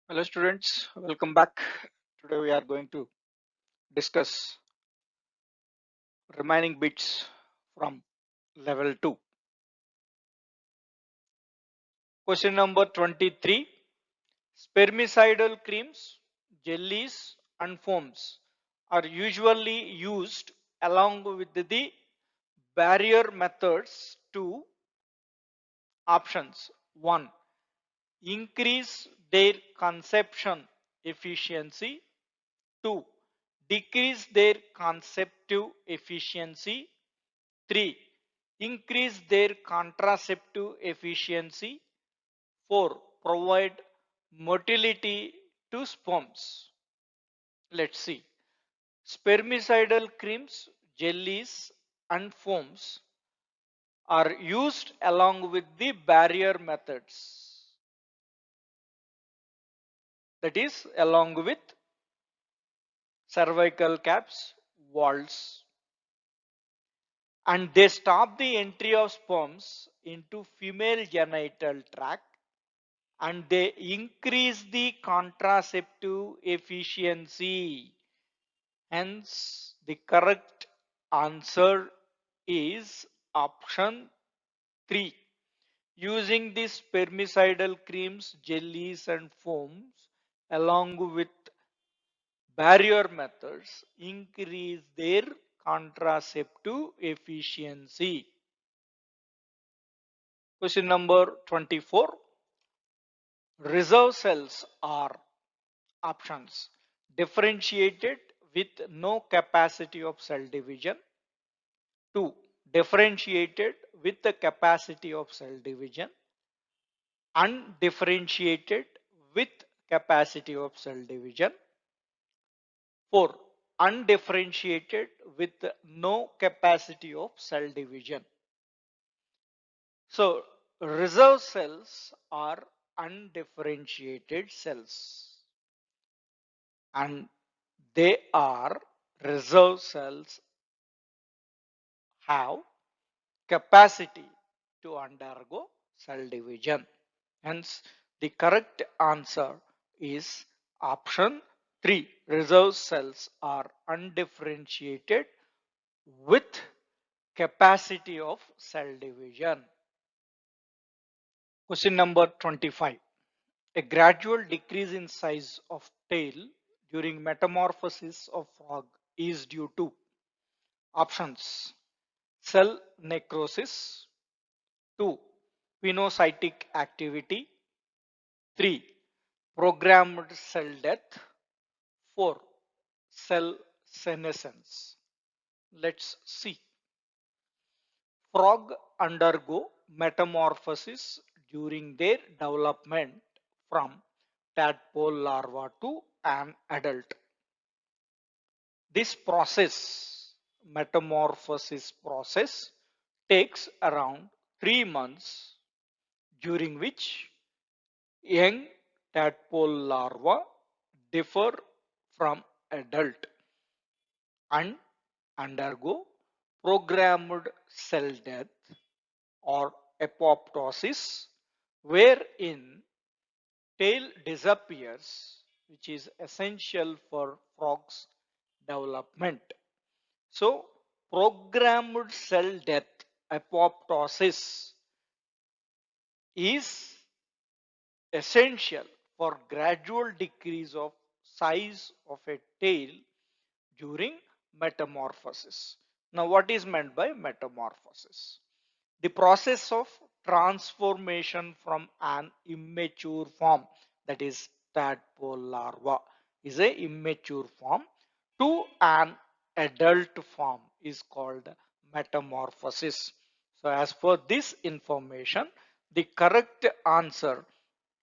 Hello students, welcome back. Today we are going to discuss remaining bits from level 2. Question number 23. Spermicidal creams, jellies and foams are usually used along with the barrier methods to options 1. Increase their conception efficiency. 2. Decrease their conceptive efficiency. 3. Increase their contraceptive efficiency. 4. Provide motility to sperms. Let's see. Spermicidal creams, jellies, and foams are used along with the barrier methods. That is, along with cervical caps, walls, and they stop the entry of sperms into female genital tract and they increase the contraceptive efficiency. Hence, the correct answer is option 3. Using these spermicidal creams, jellies, and foams along with barrier methods increase their contraceptive efficiency. Question number 24. Reserve cells are options differentiated with no capacity of cell division. 2. Differentiated with the capacity of cell division. Undifferentiated with capacity of cell division. 4. Undifferentiated with no capacity of cell division. So reserve cells are undifferentiated cells and they are reserve cells have capacity to undergo cell division. Hence, the correct answer is option 3. Reserve cells are undifferentiated with capacity of cell division. Question number 25. A gradual decrease in size of tail during metamorphosis of frog is due to options cell necrosis. 2. Pinocytic activity. 3. Programmed cell death. 4. Cell senescence. Let's see. Frog undergo metamorphosis during their development from tadpole larva to an adult. This process, metamorphosis process, takes around 3 months, during which young tadpole larvae differ from adult and undergo programmed cell death or apoptosis, wherein tail disappears, which is essential for frogs development. So programmed cell death apoptosis is essential for gradual decrease of size of a tail during metamorphosis. Now what is meant by metamorphosis? The process of transformation from an immature form, that is tadpole larva is a immature form, to an adult form is called metamorphosis. So as per this information, the correct answer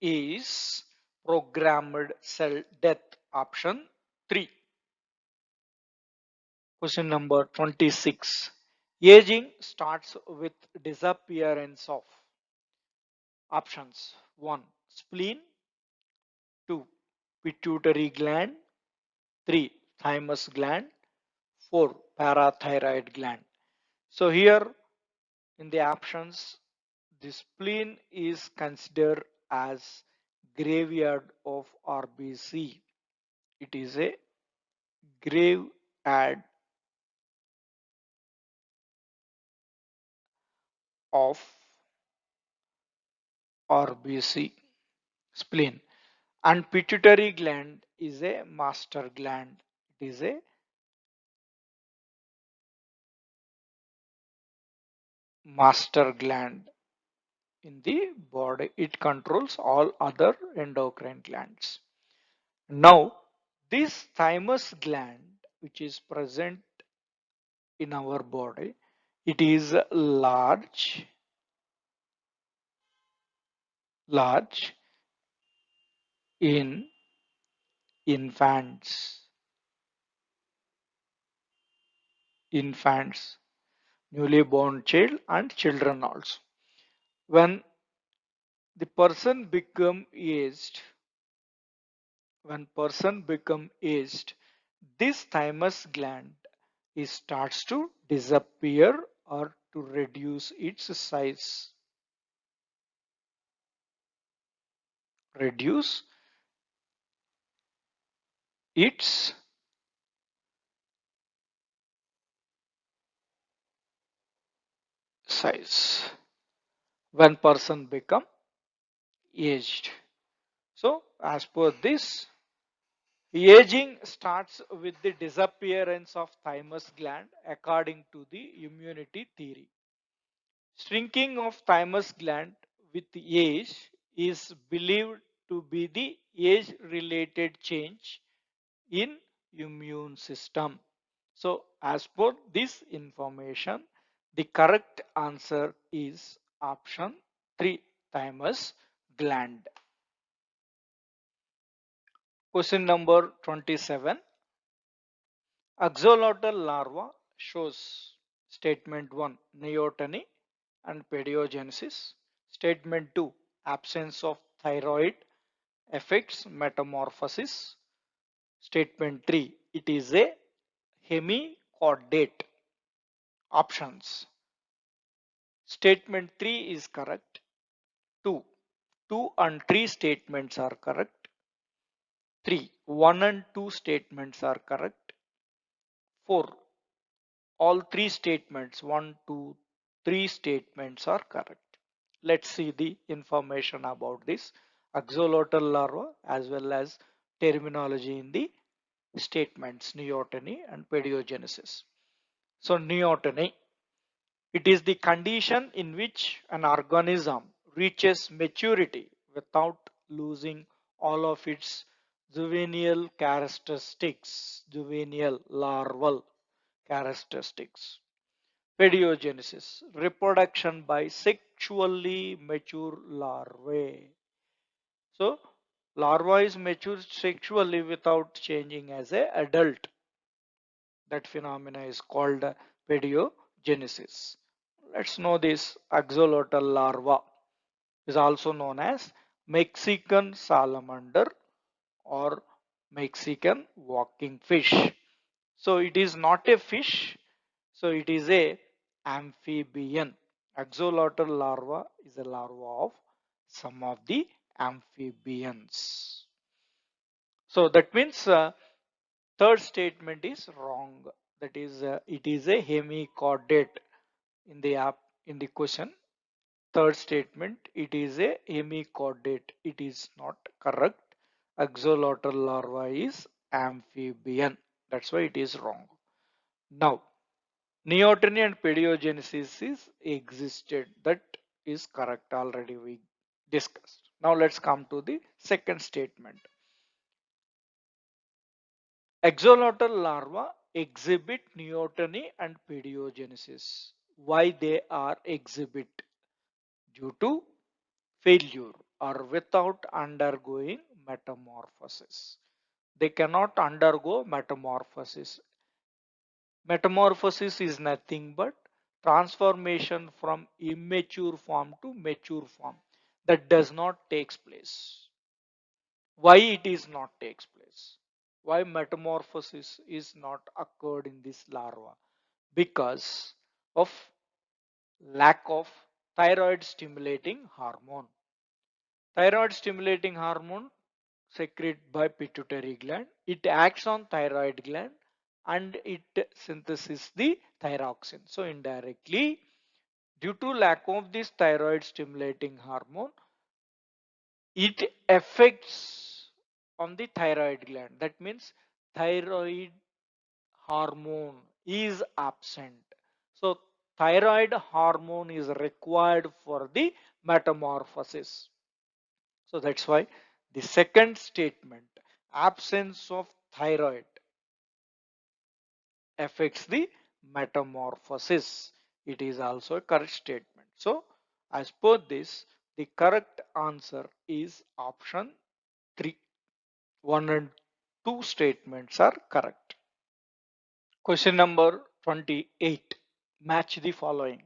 is programmed cell death, option 3. Question number 26. Aging starts with disappearance of options 1. Spleen. 2. Pituitary gland. 3. Thymus gland. 4. Parathyroid gland. So here in the options, the spleen is considered as graveyard of RBC. It is a graveyard of RBC spleen. And pituitary gland is a master gland. It is a master gland in the body. It controls all other endocrine glands. Now, this thymus gland, which is present in our body, it is large in infants, infants, newly born child, and children also. When the person become aged, when person become aged, this thymus gland it starts to disappear or to reduce its size. Reduce its size when person become aged. So as per this, aging starts with the disappearance of thymus gland according to the immunity theory. Shrinking of thymus gland with age is believed to be the age related change in immune system. So as per this information, the correct answer is option 3, thymus gland. Question number 27. Axolotl larva shows statement 1 neoteny and pediogenesis. Statement 2 absence of thyroid affects metamorphosis. Statement 3 it is a hemichordate. Options. Statement 3 is correct. 2. 2 and 3 statements are correct. 3. 1 and 2 statements are correct. 4. All 3 statements, 1, 2, 3 statements are correct. Let's see the information about this axolotl larva as well as terminology in the statements neoteny and pediogenesis. So neoteny, it is the condition in which an organism reaches maturity without losing all of its juvenile characteristics, juvenile larval characteristics. Pediogenesis, reproduction by sexually mature larvae. So, larva is mature sexually without changing as a adult. That phenomena is called pediogenesis. Let's know this axolotl larva is also known as Mexican salamander or Mexican walking fish. So it is not a fish, so it is a amphibian. Axolotl larva is a larva of some of the amphibians. So that means third statement is wrong. That is, it is a hemichordate in the in the question. Third statement, it is a hemichordate. It is not correct. Axolotl larva is amphibian. That's why it is wrong. Now, neoteny and pediogenesis is existed. That is correct. Already we discussed. Now let's come to the second statement. Axolotl larvae exhibit neoteny and pediogenesis. Why they are exhibit? Due to failure or without undergoing metamorphosis. They cannot undergo metamorphosis. Metamorphosis is nothing but transformation from immature form to mature form. That does not takes place. Why it is not takes place? Why metamorphosis is not occurred in this larva? Because of lack of thyroid stimulating hormone. Thyroid stimulating hormone secreted by pituitary gland. It acts on thyroid gland and it synthesis the thyroxine. So indirectly, due to lack of this thyroid stimulating hormone, it affects on the thyroid gland. That means thyroid hormone is absent. So thyroid hormone is required for the metamorphosis. So that's why the second statement, absence of thyroid affects the metamorphosis. It is also a correct statement. So as per this, the correct answer is option 3. 1 and 2 statements are correct. Question number 28. Match the following.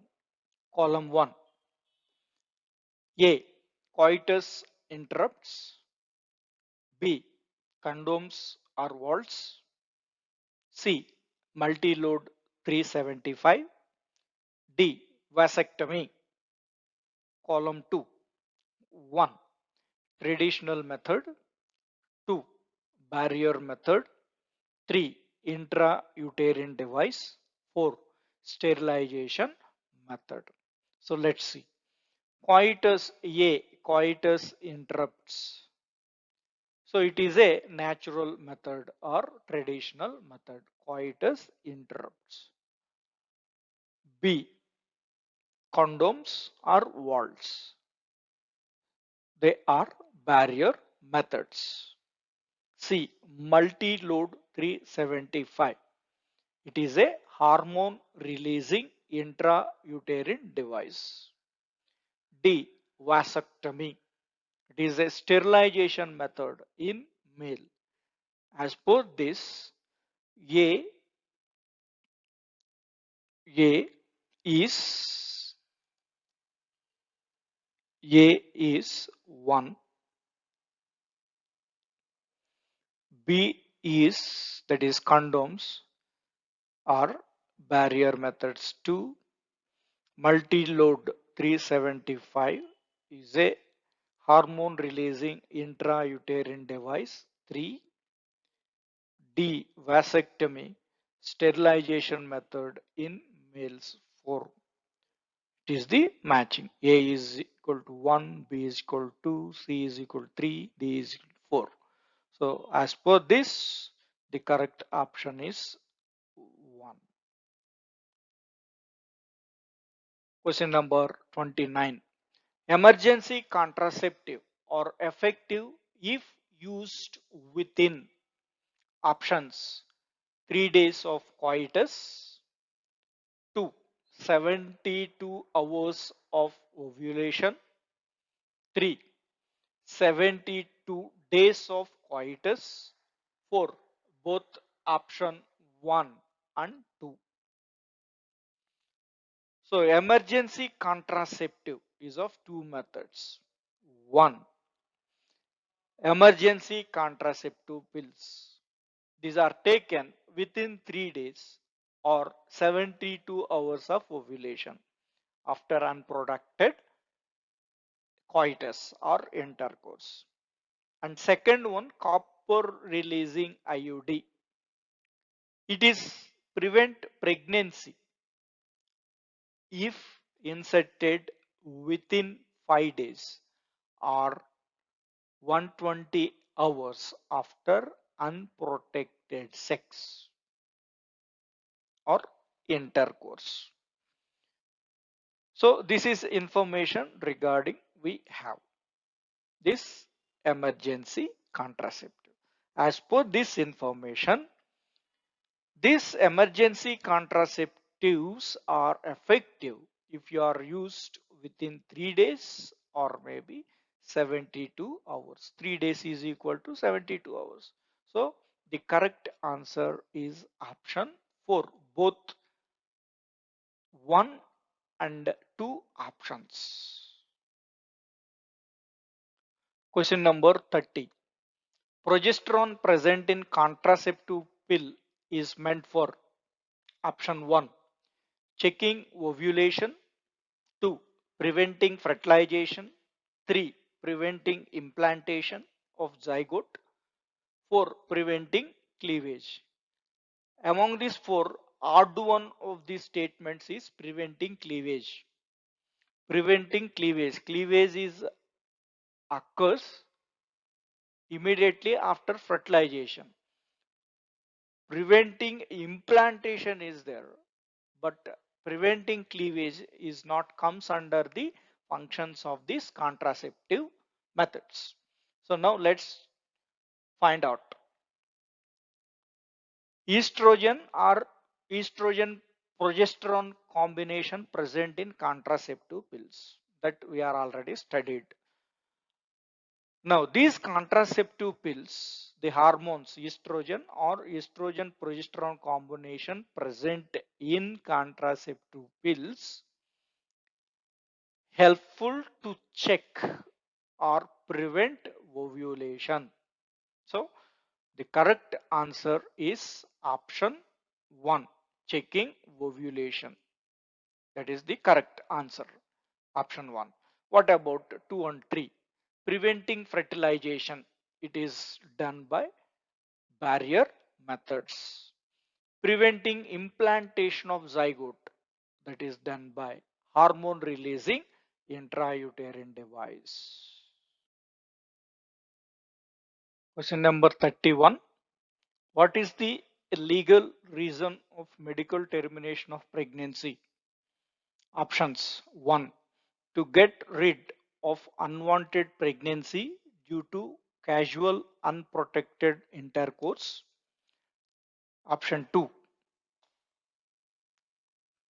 Column 1. A. Coitus interrupts. B. Condoms or vaults. C. Multi-load 375. D. Vasectomy. Column 2. 1. Traditional method. 2. Barrier method. 3. Intrauterine device. 4. Sterilization method. So let's see. Coitus A. Coitus interrupts. So it is a natural method or traditional method. Coitus interrupts. B. Condoms or vaults. They are barrier methods. C. Multi-load 375. It is a hormone releasing intrauterine device. D. Vasectomy. It is a sterilization method in male. As per this, A, A is A is 1, B is that is condoms or barrier methods 2, multi-load 375 is a hormone releasing intrauterine device 3, D vasectomy sterilization method in males 4. It is the matching. A is equal to 1, B is equal to 2, C is equal to 3, D is equal to 4. So as per this, the correct option is 1. Question number 29. Emergency contraceptive or effective if used within options 3 days of coitus, 2. 72 hours of ovulation, 3. 72 days of coitus, 4. Both option 1 and 2. So emergency contraceptive is of two methods. 1. Emergency contraceptive pills. These are taken within 3 days or 72 hours of ovulation after unprotected coitus or intercourse. And second one, copper releasing IUD. It is prevent pregnancy if inserted within 5 days or 120 hours after unprotected sex or intercourse. So this is information regarding we have this emergency contraceptive. As per this information, these emergency contraceptives are effective if you are used within 3 days or maybe 72 hours. 3 days is equal to 72 hours. So the correct answer is option 4, both 1 and 2 options. Question number 30. Progesterone present in contraceptive pill is meant for option 1, checking ovulation, 2. Preventing fertilization, 3. preventing implantation of zygote. 4. Preventing cleavage. Among these four, odd one of these statements is preventing cleavage. Preventing cleavage. Cleavage is occurs immediately after fertilization. Preventing implantation is there, but preventing cleavage is not comes under the functions of these contraceptive methods. So now let's find out. Estrogen or estrogen progesterone combination present in contraceptive pills that we are already studied. Now these contraceptive pills, the hormones estrogen or estrogen progesterone combination present in contraceptive pills helpful to check or prevent ovulation. So the correct answer is option 1, checking ovulation. That is the correct answer. Option 1. What about 2 and 3? Preventing fertilization. It is done by barrier methods. Preventing implantation of zygote. That is done by hormone releasing intrauterine device. Question number 31. What is the legal reason of medical termination of pregnancy? Options 1. To get rid of unwanted pregnancy due to casual unprotected intercourse. Option 2.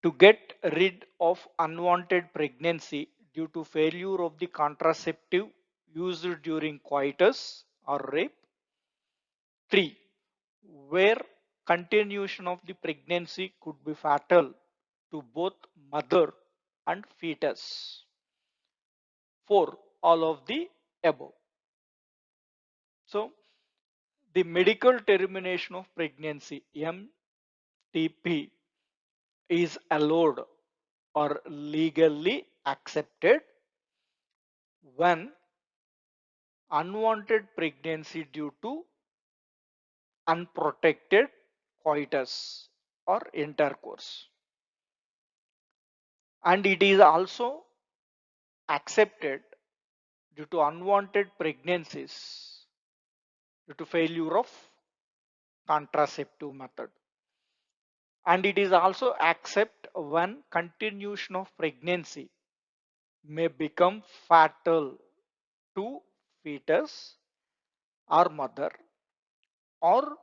To get rid of unwanted pregnancy due to failure of the contraceptive used during coitus or rape. 3. Where continuation of the pregnancy could be fatal to both mother and fetus. 4. All of the above. So the medical termination of pregnancy MTP is allowed or legally accepted when unwanted pregnancy due to unprotected coitus or intercourse, and it is also accepted due to unwanted pregnancies due to failure of contraceptive method, and it is also accepted when continuation of pregnancy may become fatal to fetus or mother or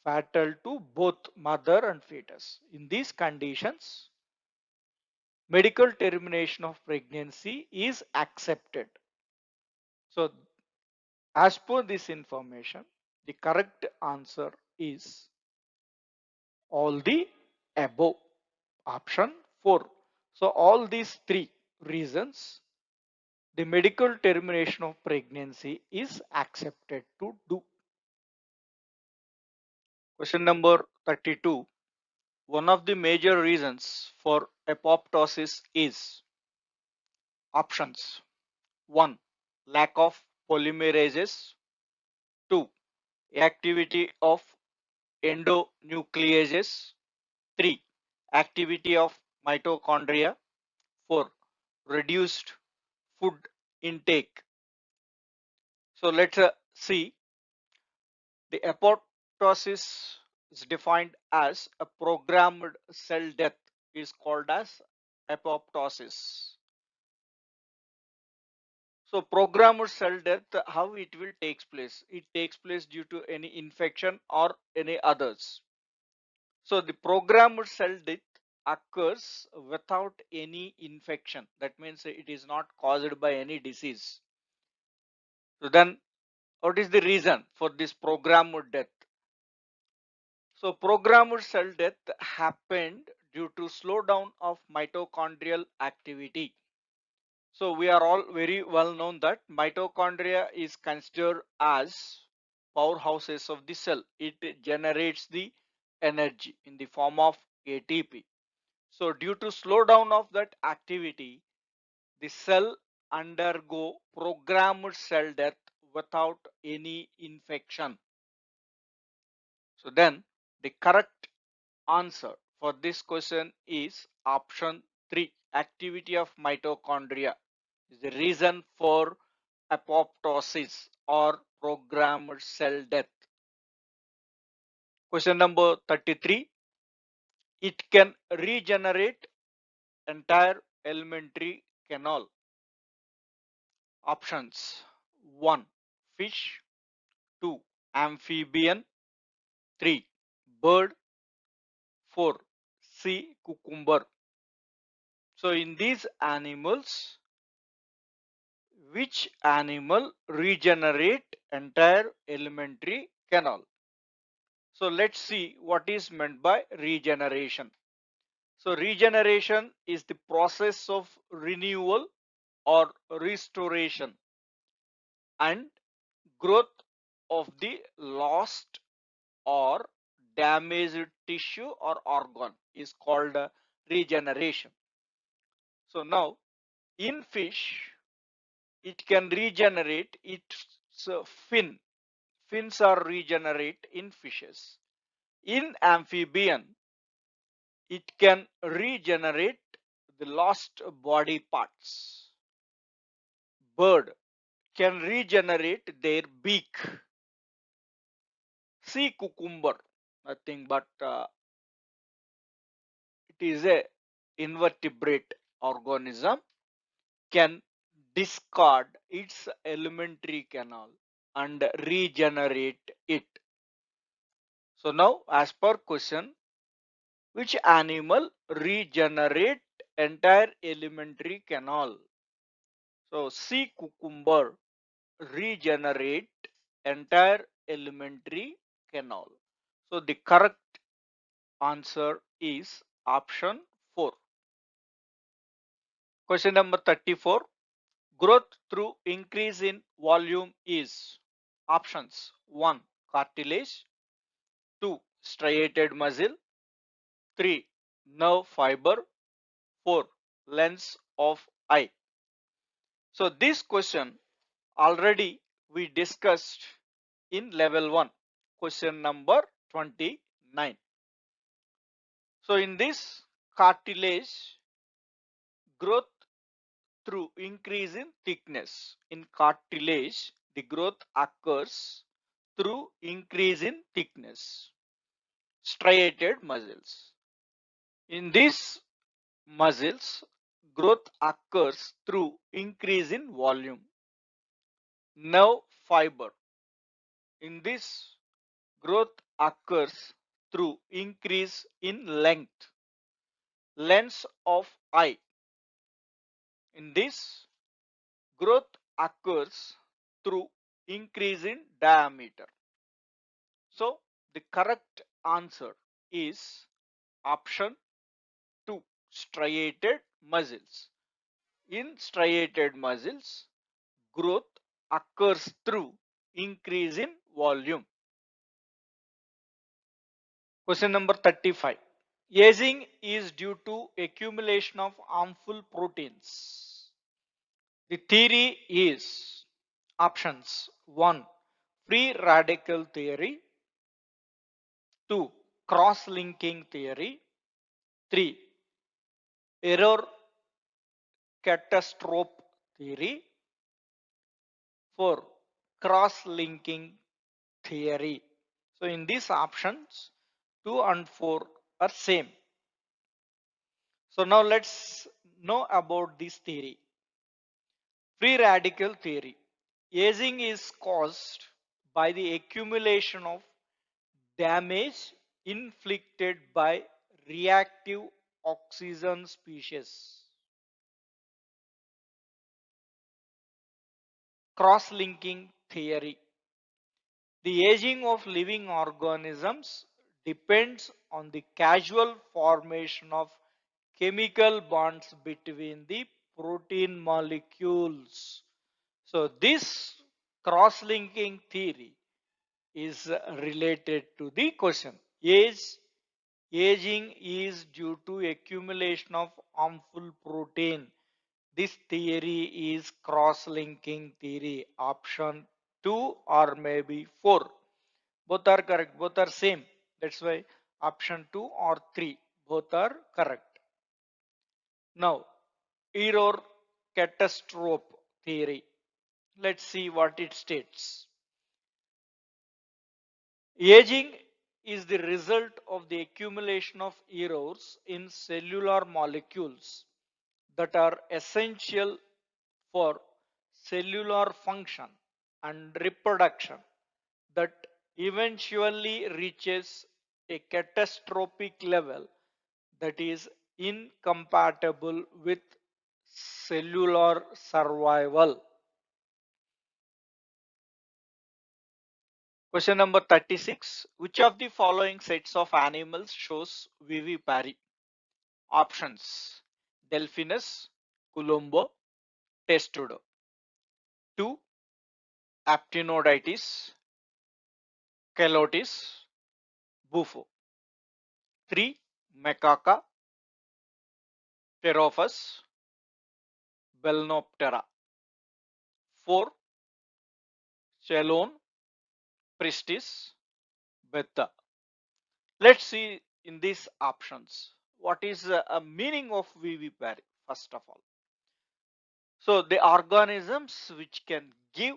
fatal to both mother and fetus. In these conditions, medical termination of pregnancy is accepted. So, as per this information, the correct answer is all the above, option 4. So, all these three reasons, the medical termination of pregnancy is accepted to do. Question number 32. One of the major reasons for apoptosis is options 1. Lack of polymerases. 2. Activity of endonucleases. 3. Activity of mitochondria. 4. Reduced food intake. So let's see. The apoptosis is defined as a programmed cell death is called as apoptosis. So programmed cell death, how it will takes place? It takes place due to any infection or any others. So the programmed cell death occurs without any infection. That means it is not caused by any disease. So then what is the reason for this programmed death? So programmed cell death happened due to slowdown of mitochondrial activity. So we are all very well known that mitochondria is considered as powerhouses of the cell. It generates the energy in the form of ATP. So due to slowdown of that activity, the cell undergo programmed cell death without any infection. So then the correct answer for this question is option 3. Activity of mitochondria is the reason for apoptosis or programmed cell death. Question number 33. It can regenerate entire alimentary canal. Options: 1. Fish, 2. Amphibian, 3. Bird, 4. Sea cucumber. So in these animals, which animal regenerate entire alimentary canal? So let's see what is meant by regeneration. So regeneration is the process of renewal or restoration and growth of the lost or damaged tissue or organ is called regeneration. So now in fish, it can regenerate its fin. Fins are regenerate in fishes. In amphibian, it can regenerate the lost body parts. Bird can regenerate their beak. Sea cucumber, nothing but it is a invertebrate organism, can discard its alimentary canal and regenerate it. So now as per question, which animal regenerate entire alimentary canal? So sea cucumber regenerate entire alimentary canal. So the correct answer is option 4. Question number 34. Growth through increase in volume is options: 1. Cartilage, 2. Striated muscle, 3. Nerve fiber, 4. Lens of eye. So this question already we discussed in level 1, question number 29. So in this, cartilage growth through increase in thickness. In cartilage, the growth occurs through increase in thickness. Striated muscles. In these muscles, growth occurs through increase in volume. Nerve fiber. In this, growth occurs through increase in length. Lens of eye. In this, growth occurs through increase in diameter. So the correct answer is option 2, striated muscles. In striated muscles, growth occurs through increase in volume. Question number 35. Aging is due to accumulation of harmful proteins. The theory is options: 1. Free radical theory, 2. Cross-linking theory, 3. Error catastrophe theory, 4. Cross-linking theory. So in these options, 2 and 4 are same. So now let's know about this theory. Free radical theory. Aging is caused by the accumulation of damage inflicted by reactive oxygen species. Cross-linking theory. The aging of living organisms depends on the casual formation of chemical bonds between the protein molecules. So this cross-linking theory is related to the question. Aging is due to accumulation of harmful protein This theory is cross-linking theory. Option 2 or maybe 4. Both are correct. Both are same. That's why option 2 or 3. Both are correct. Now, error catastrophe theory. Let's see what it states. Aging is the result of the accumulation of errors in cellular molecules that are essential for cellular function and reproduction that eventually reaches a catastrophic level that is incompatible with cellular survival. Question number 36. Which of the following sets of animals shows vivipary? Options: Delphinus, Columbo, Testudo. 2. Aptenodytes, Calotis, Bufo. 3. Macaca, Pterophus, Belnoptera. 4. Chelone, Pristis, Betta. Let's see in these options what is a meaning of vivipary first of all. So the organisms which can give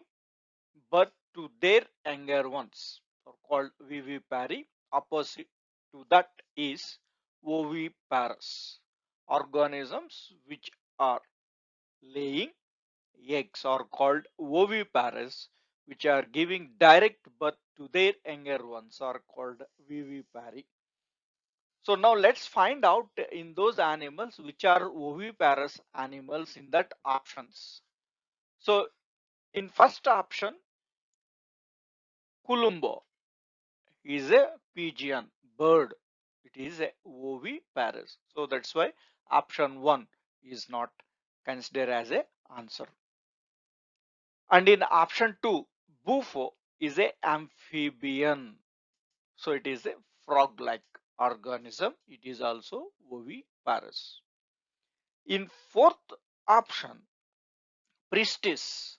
birth to their younger ones are called vivipary. Opposite to that is oviparous. Organisms which are laying eggs are called oviparous, which are giving direct birth to their younger ones are called vivipary. So now let's find out in those animals which are oviparous animals in that options. So in first option, Columbo is a pigeon bird. It is a oviparous. So that's why option 1 is not considered as a answer. And in option 2, Bufo is a amphibian. So it is a frog-like organism. It is also oviparous. In fourth option, Pristis,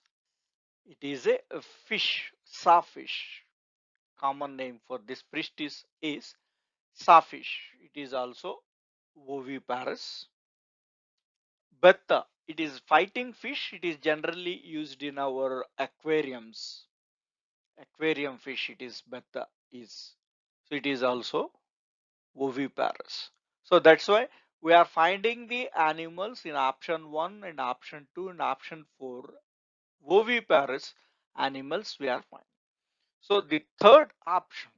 it is a fish, sawfish. Common name for this Pristis is sawfish. It is also oviparous. Betta, it is fighting fish. It is generally used in our aquariums. Aquarium fish, it is betta is. So it is also oviparous. So that's why we are finding the animals in option 1 and option 2 and option 4 oviparous animals we are finding. So the third option,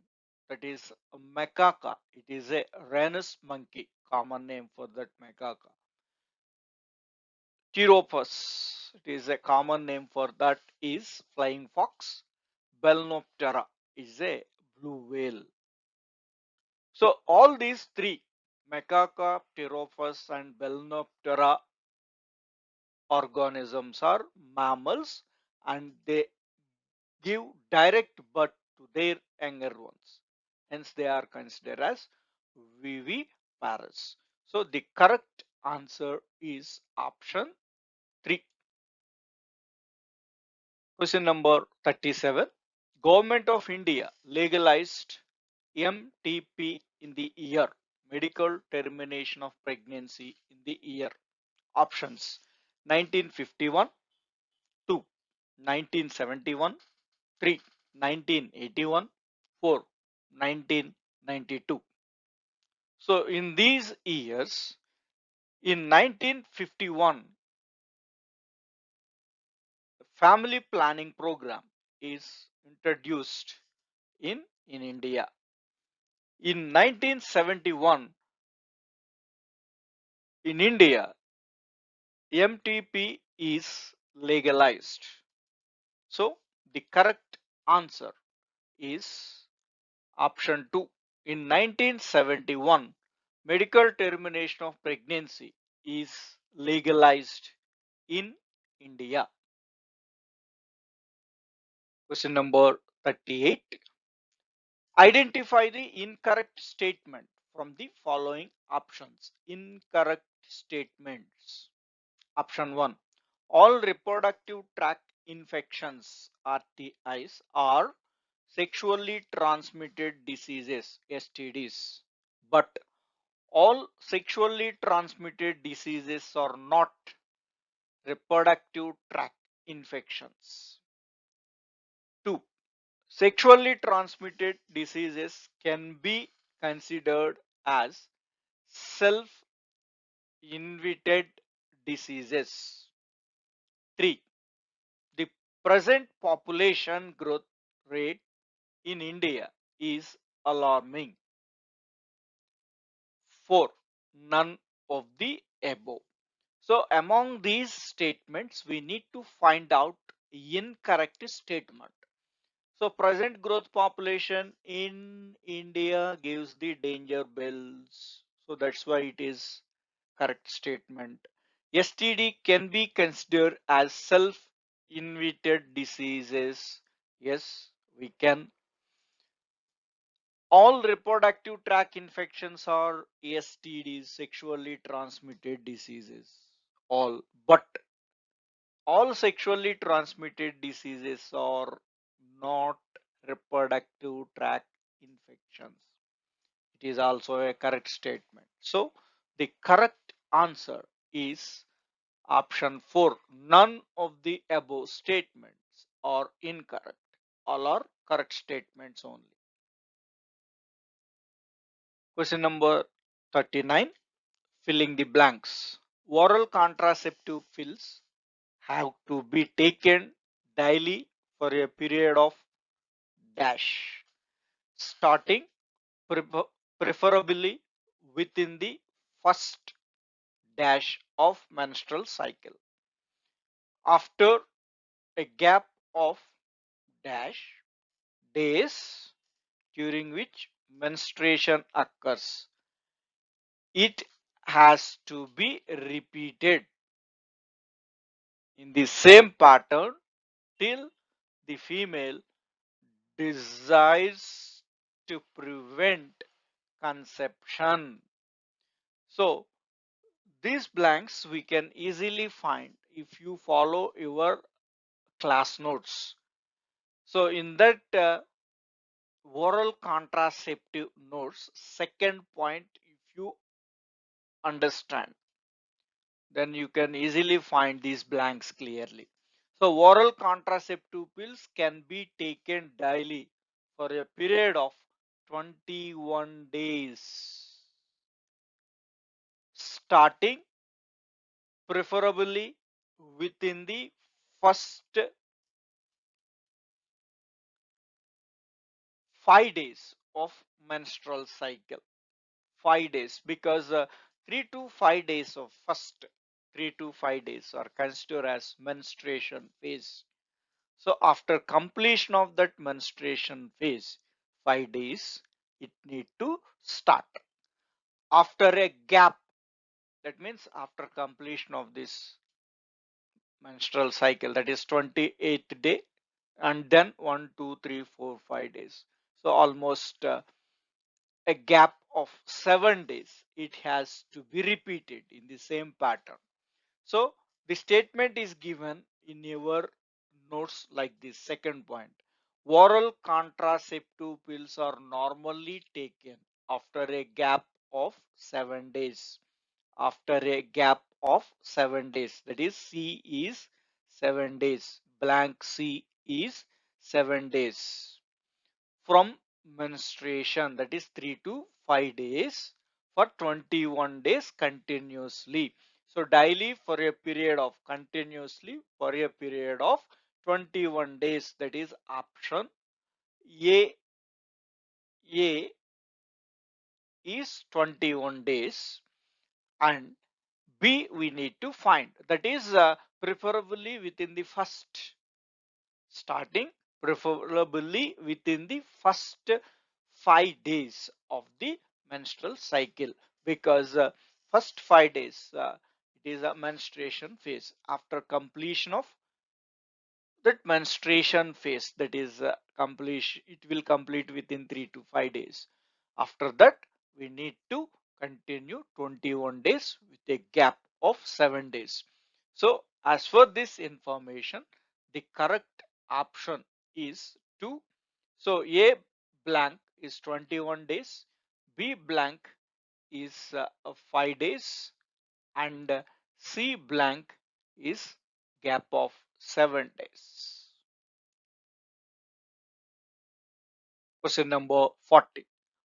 that is macaca, it is a rhesus monkey, common name for that macaca. Pteropus, it is a common name for that is flying fox. Belnoptera is a blue whale. So all these three, macaca, pterophus and Belnoptera organisms are mammals and they give direct birth to their younger ones. Hence they are considered as viviparous. So the correct answer is option 3. Question number 37. Government of India legalized MTP in the year. Medical termination of pregnancy in the year. Options: 1951, 2, 1971, 3, 1981, 4, 1992. So in these years, in 1951, the family planning program is introduced in India. In 1971, in India, MTP is legalized. So the correct answer is option 2. In 1971, medical termination of pregnancy is legalized in India. Question number 38. Identify the incorrect statement from the following options. Incorrect statements. Option 1. All reproductive tract infections RTIs are sexually transmitted diseases STDs, but all sexually transmitted diseases are not reproductive tract infections. 2. Sexually transmitted diseases can be considered as self invited diseases. 3. The present population growth rate in India is alarming. 4. None of the above. So among these statements, we need to find out incorrect statement. So present growth population in India gives the danger bells. So that's why it is correct statement. STD can be considered as self-invited diseases. Yes, we can. All reproductive tract infections are STDs, sexually transmitted diseases. All, but all sexually transmitted diseases are not reproductive tract infections. It is also a correct statement. So the correct answer is option 4. None of the above statements are incorrect. All are correct statements only. Question number 39. Filling the blanks. Oral contraceptive pills have to be taken daily for a period of dash, starting preferably within the first dash of menstrual cycle. After a gap of dash days during which menstruation occurs, it has to be repeated in the same pattern till the female desires to prevent conception. So these blanks we can easily find if you follow your class notes. So in that oral contraceptive notes, second point, if you understand, then you can easily find these blanks clearly. So oral contraceptive pills can be taken daily for a period of 21 days, starting preferably within the first 5 days of menstrual cycle. 5 days, because 3 to 5 days of first 3 to 5 days are considered as menstruation phase. So after completion of that menstruation phase, 5 days, it need to start. After a gap, that means after completion of this menstrual cycle, that is 28th day, and then 1, 2, 3, 4, 5 days. So almost a gap of 7 days, it has to be repeated in the same pattern. So the statement is given in your notes like this. Second point, oral contraceptive pills are normally taken after a gap of 7 days. After a gap of 7 days, that is C is 7 days, blank C is 7 days from menstruation, that is 3 to 5 days for 21 days continuously. So daily for a period of continuously for a period of 21 days, that is option A. A is 21 days, and B we need to find, that is preferably within the first, starting preferably within the first 5 days of the menstrual cycle, because first 5 days it is a menstruation phase. After completion of that menstruation phase, that is completion, it will complete within 3 to 5 days. After that we need to continue 21 days with a gap of 7 days. So as for this information, the correct option is 2. So A blank is 21 days, B blank is 5 days, and C blank is gap of 7 days. Question number 40.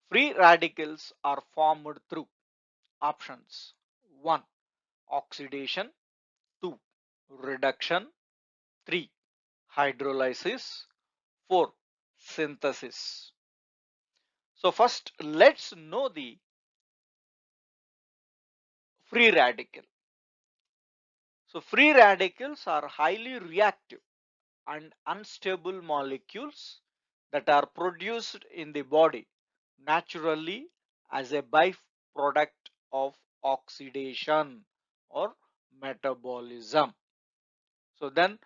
Free radicals are formed through options 1. Oxidation, 2. Reduction, 3. Hydrolysis, 4. Synthesis. So first let's know the free radical. So free radicals are highly reactive and unstable molecules that are produced in the body naturally as a byproduct of oxidation or metabolism. So then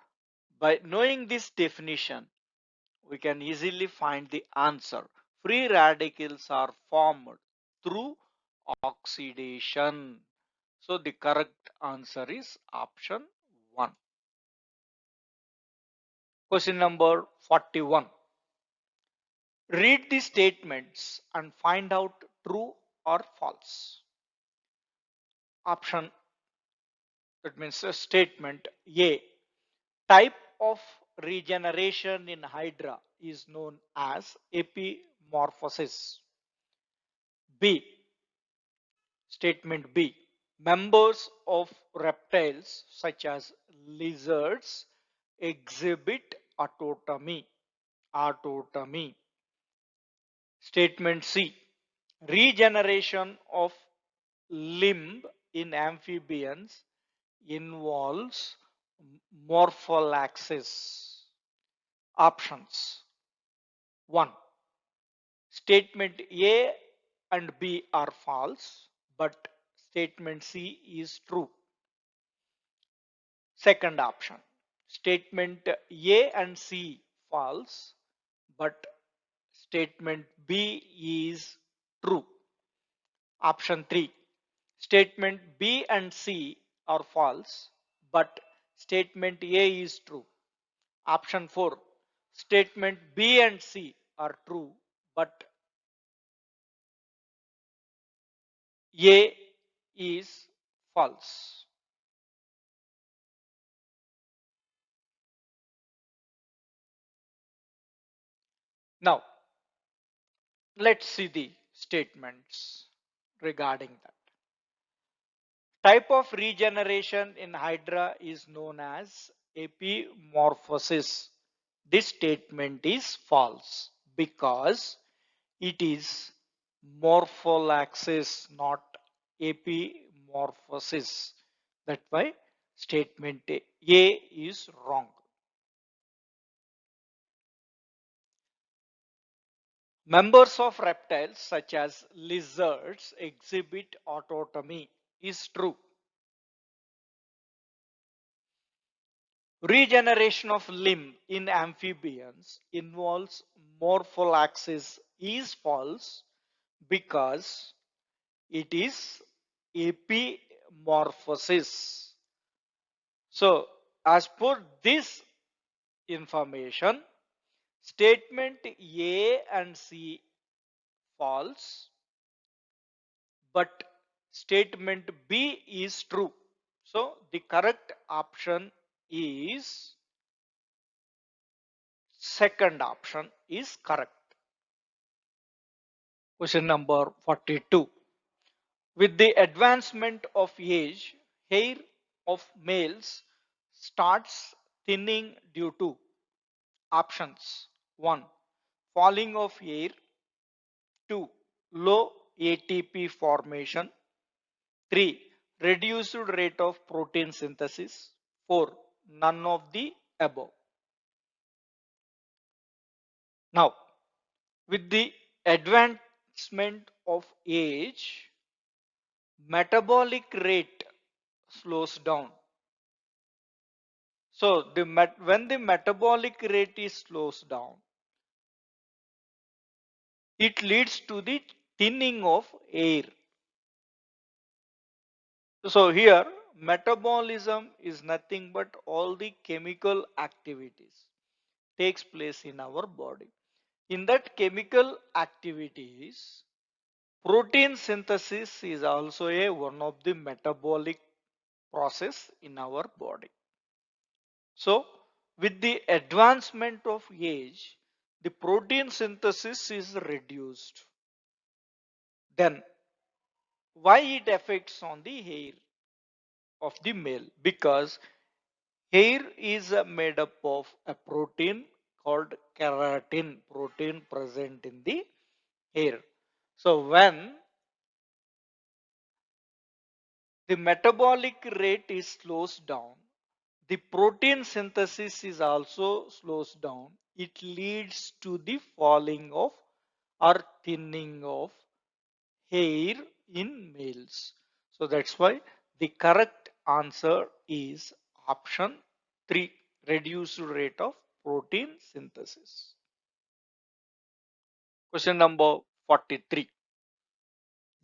by knowing this definition, we can easily find the answer. Free radicals are formed through oxidation. So the correct answer is option 1. Question number 41. Read the statements and find out true or false. Option, that means a statement A. Type of regeneration in Hydra is known as epimorphosis. B. Statement B. Members of reptiles such as lizards exhibit autotomy. Autotomy. Statement C. Regeneration of limb in amphibians involves morphallaxis. Options 1. Statement A and B are false, but statement C is true. Second option. Statement A and C false, but statement B is true. Option 3. Statement B and C are false, but statement A is true. Option 4. Statement B and C are true, but A is false. Now, let's see the statements regarding that. Type of regeneration in Hydra is known as epimorphosis. This statement is false because it is morphallaxis, not epimorphosis. That's why statement A is wrong. Members of reptiles such as lizards exhibit autotomy is true. Regeneration of limb in amphibians involves morphallaxis is false because it is epimorphosis. So, as per this information, statement A and C false, but statement B is true. So, the correct option is second option is correct. Question number 42. With the advancement of age, hair of males starts thinning due to options 1. Falling of hair, 2. Low ATP formation, 3. Reduced rate of protein synthesis, 4. None of the above. Now, with the advancement of age, metabolic rate slows down. So when the metabolic rate is slows down, it leads to the thinning of air. So here metabolism is nothing but all the chemical activities takes place in our body. In that chemical activities, protein synthesis is also a one of the metabolic process in our body. So, with the advancement of age, the protein synthesis is reduced. Then, why it affects on the hair of the male? Because hair is made up of a protein called keratin, protein present in the hair. So, when the metabolic rate is slows down, the protein synthesis is also slows down. It leads to the falling of or thinning of hair in males. So that's why the correct answer is option 3, reduced rate of protein synthesis. Question number 43.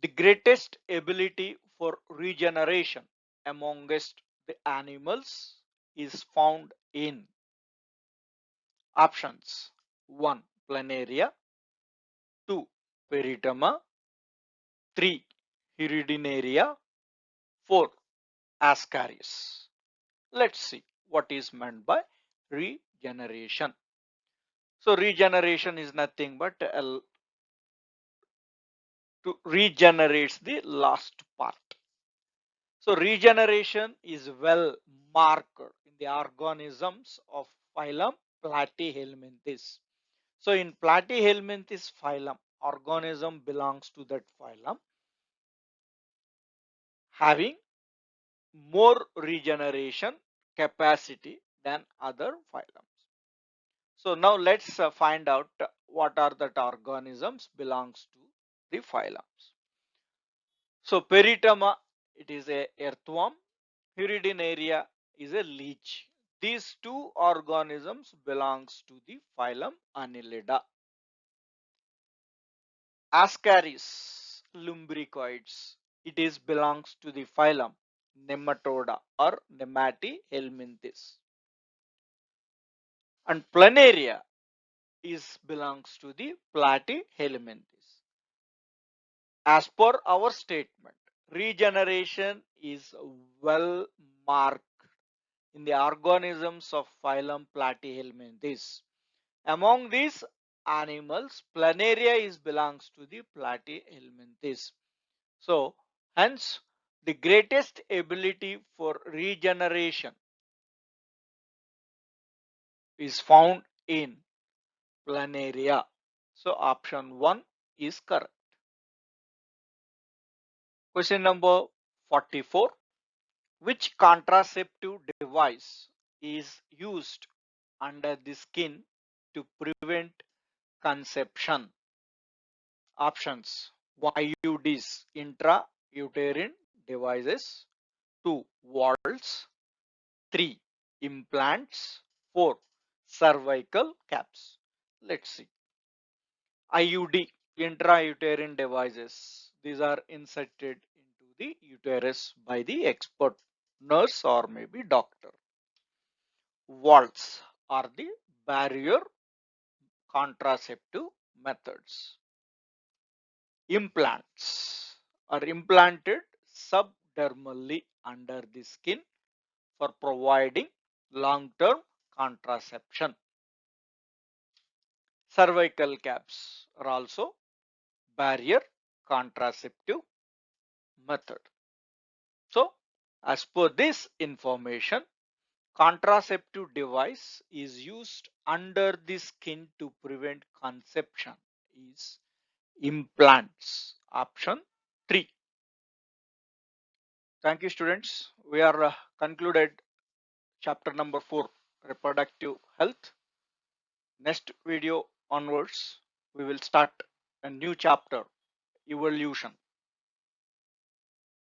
The greatest ability for regeneration amongst the animals is found in options 1. Planaria, 2. Peritoma, 3. Hiridinaria, 4. Ascaris. Let's see what is meant by regeneration. So regeneration is nothing but to regenerates the last part. So regeneration is well marked in the organisms of phylum Platyhelminthes. So in Platyhelminthes phylum, organism belongs to that phylum having more regeneration capacity than other phylums. So now let's find out what are that organisms belongs to the phylums. So Peritoma, it is a earthworm. Hiridinaria is a leech. These two organisms belongs to the phylum Annelida. Ascaris lumbricoids. It is belongs to the phylum Nematoda or Nematihelminthes. And Planaria is belongs to the Platyhelminthes. As per our statement, regeneration is well marked in the organisms of phylum Platyhelminthes. Among these animals, Planaria is belongs to the Platyhelminthes. So, hence, the greatest ability for regeneration is found in Planaria. So, option 1 is correct. Question number 44. Which contraceptive device is used under the skin to prevent conception? Options: IUDs, intrauterine devices; 2. Walls; 3. Implants; 4. Cervical caps. Let's see. IUD, intrauterine devices. These are inserted into the uterus by the expert nurse or maybe doctor. Walls are the barrier contraceptive methods. Implants are implanted subdermally under the skin for providing long-term contraception. Cervical caps are also barrier contraceptive method. So, as per this information, contraceptive device is used under the skin to prevent conception is implants. Option 3. Thank you, students. We are concluded chapter number 4, reproductive health. Next video onwards, we will start a new chapter, evolution.